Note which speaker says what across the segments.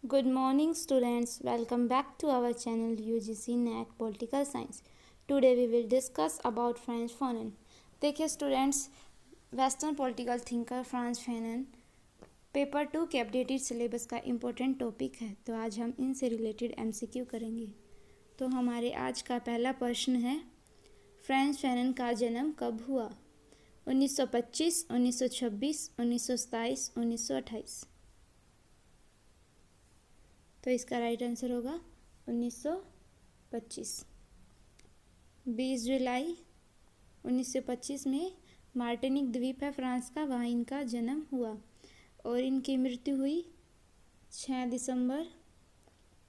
Speaker 1: Good morning students, welcome back to our channel UGC NAC Political Science. Today we will discuss about Frantz Fanon. देखिए students, western political thinker France Fanon paper 2 के updated syllabus का important topic है। तो आज हम इनसे related MCQ करेंगे। तो हमारे आज का पहला प्रश्न है, फ्रांस फैनन का जन्म कब हुआ? 1925, 1926, 1927, 1928। तो इसका राइट आंसर होगा 1925। 20 जुलाई 1925 में मार्टिनिक द्वीप है फ्रांस का, वहाँ इनका जन्म हुआ और इनकी मृत्यु हुई 6 दिसंबर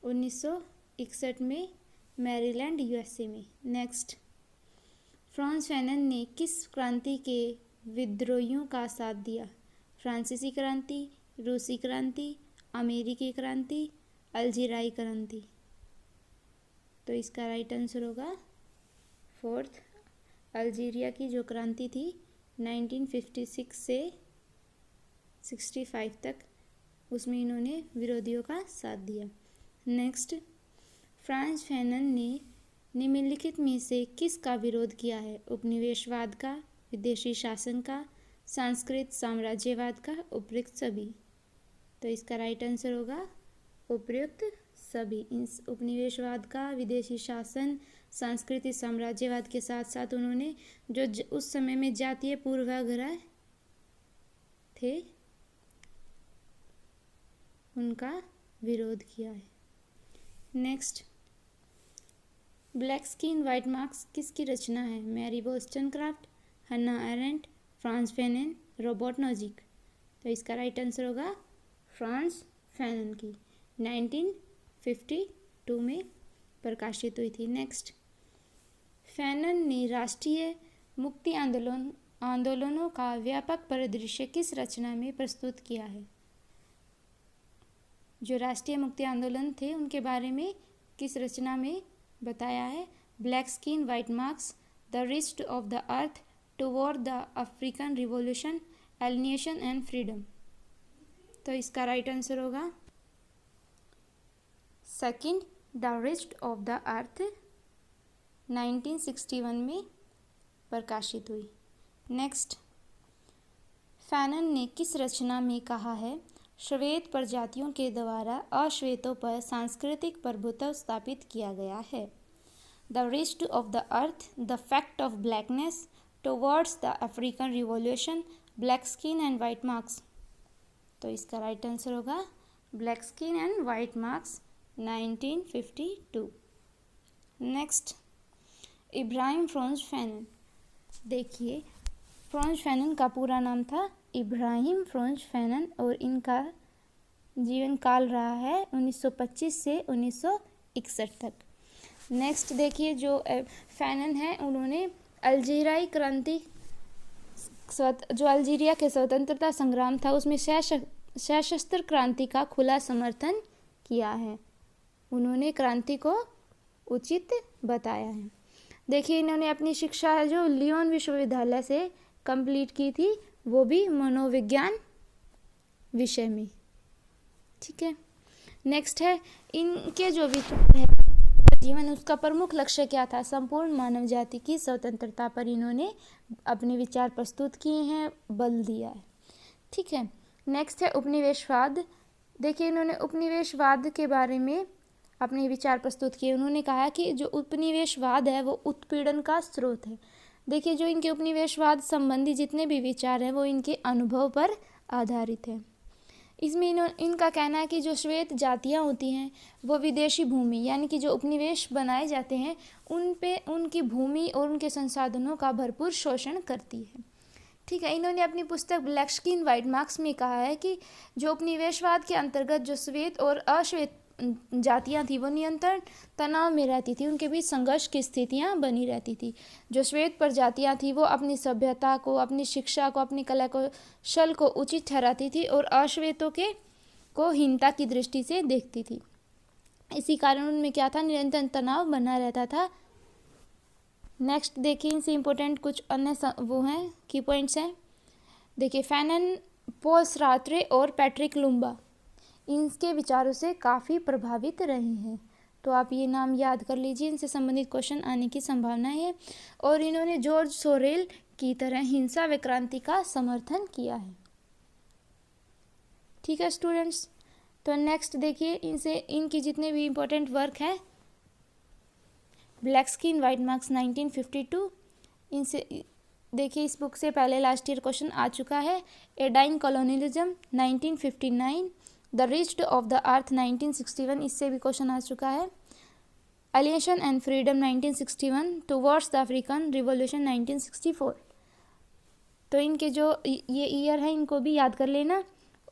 Speaker 1: 1961 में मैरीलैंड यूएसए में। नेक्स्ट, फ्रांस फैनन ने किस क्रांति के विद्रोहियों का साथ दिया? फ्रांसीसी क्रांति, रूसी क्रांति, अमेरिकी क्रांति, अल्जीरियाई क्रांति। तो इसका राइट आंसर होगा फोर्थ, अल्जीरिया की जो क्रांति थी 1956 से 65 तक, उसमें इन्होंने विरोधियों का साथ दिया। नेक्स्ट, फ्रांस फैनन ने निम्नलिखित में से किसका विरोध किया है? उपनिवेशवाद का, विदेशी शासन का, सांस्कृतिक साम्राज्यवाद का, उपयुक्त सभी। तो इसका राइट आंसर होगा उपयुक्त सभी। इस उपनिवेशवाद का, विदेशी शासन, सांस्कृतिक साम्राज्यवाद के साथ साथ उन्होंने जो उस समय में जातीय पूर्वाग्रह थे उनका विरोध किया है। Next, black skin white marks किसकी रचना है? Mary Wollstonecraft, Hannah Arendt, Frantz Fanon, Robert Nozick. तो इसका राइट आंसर होगा फ्रांस फैनन की 1952 में प्रकाशित हुई थी। नेक्स्ट, फैनन ने राष्ट्रीय मुक्ति आंदोलनों का व्यापक परिदृश्य किस रचना में प्रस्तुत किया है? जो राष्ट्रीय मुक्ति आंदोलन थे उनके बारे में किस रचना में बताया है? Black skin white marks, the wrist of the earth, toward the African revolution, alienation and freedom. तो इसका राइट आंसर होगा second, the wrist of the earth 1961 में प्रकाशित हुई। नेक्स्ट, फैनन ने किस रचना में कहा है, श्वेत प्रजातियों के द्वारा अश्वेतों पर सांस्कृतिक प्रभुत्व स्थापित किया गया है? The wrist of the earth, the fact of blackness, towards the African revolution, black skin and white marks. तो इसका राइट आंसर होगा black skin and white marks 1952। Next, Ibrahim France Fanon. देखिए, फ्रांस फैनन का पूरा नाम था इब्राहिम फ्रांस फैनन और इनका जीवन काल रहा है 1925 से 1961 तक। नेक्स्ट देखिए, जो फैनन है उन्होंने अल्जीरियाई क्रांति, जो अल्जीरिया के स्वतंत्रता संग्राम था उसमें सशस्त्र क्रांति का खुला समर्थन किया है। उन्होंने क्रांति को उचित बताया है। देखिए, इन्होंने अपनी शिक्षा जो लियोन विश्वविद्यालय से कंप्लीट की थी, वो भी मनोविज्ञान विषय में। ठीक है। नेक्स्ट है, इनके जो विचार है जीवन, उसका प्रमुख लक्ष्य क्या था? संपूर्ण मानव जाति की स्वतंत्रता पर इन्होंने अपने विचार प्रस्तुत किए हैं, बल दिया है। ठीक है। नेक्स्ट है उपनिवेशवाद। देखिए, इन्होंने उपनिवेशवाद के बारे में अपने विचार प्रस्तुत किए। उन्होंने कहा कि जो उपनिवेशवाद है वो उत्पीड़न का स्रोत है। देखिए, जो इनके उपनिवेशवाद संबंधी जितने भी विचार हैं वो इनके अनुभव पर आधारित है। इसमें इनका कहना है कि जो श्वेत जातियाँ होती हैं वो विदेशी भूमि, यानी कि जो उपनिवेश बनाए जाते हैं उन पे उनकी भूमि और उनके संसाधनों का भरपूर शोषण करती है। ठीक है। इन्होंने अपनी पुस्तक ब्लैक स्किन व्हाइट मार्क्स में कहा है कि जो उपनिवेशवाद के अंतर्गत जो श्वेत और अश्वेत जातियाँ थी वो निरंतर तनाव में रहती थी, उनके बीच संघर्ष की स्थितियाँ बनी रहती थी। जो श्वेत प्रजातियाँ थी वो अपनी सभ्यता को, अपनी शिक्षा को, अपनी कला कौशल को उचित ठहराती थी और अश्वेतों को हीनता की दृष्टि से देखती थी। इसी कारण उनमें क्या था, निरंतर तनाव बना रहता था। नेक्स्ट देखिए, इनसे इम्पोर्टेंट कुछ अन्य वो हैं की पॉइंट्स हैं। देखिए, फैनन, पॉल सार्त्रे और पैट्रिक लुम्बा, इनके विचारों से काफ़ी प्रभावित रहे हैं। तो आप ये नाम याद कर लीजिए, इनसे संबंधित क्वेश्चन आने की संभावना है। और इन्होंने जॉर्ज सोरेल की तरह हिंसा व क्रांति का समर्थन किया है। ठीक है स्टूडेंट्स, तो नेक्स्ट देखिए इनकी जितने भी इम्पोर्टेंट वर्क है, ब्लैक स्किन वाइट मार्क्स 1952, इनसे देखिए इस बुक से पहले लास्ट ईयर क्वेश्चन आ चुका है। A dying colonialism 1959, the wretched of the earth 1961, इससे भी क्वेश्चन आ चुका है। Alienation and freedom 1961, towards the African revolution 1964। तो इनके जो ये ईयर है इनको भी याद कर लेना।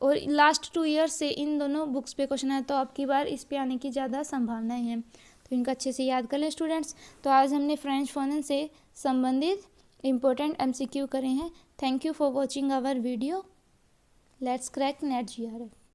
Speaker 1: और लास्ट 2 ईयर से इन दोनों बुक्स पे क्वेश्चन है, तो आपकी बार इस पे आने की ज़्यादा संभावनाएं हैं, तो इनका अच्छे से याद कर लें स्टूडेंट्स। तो आज हमने फ्रेंच फोनन से संबंधित इम्पोर्टेंट MCQ करे हैं। Thank you for watching our video. Let's crack NET GRF।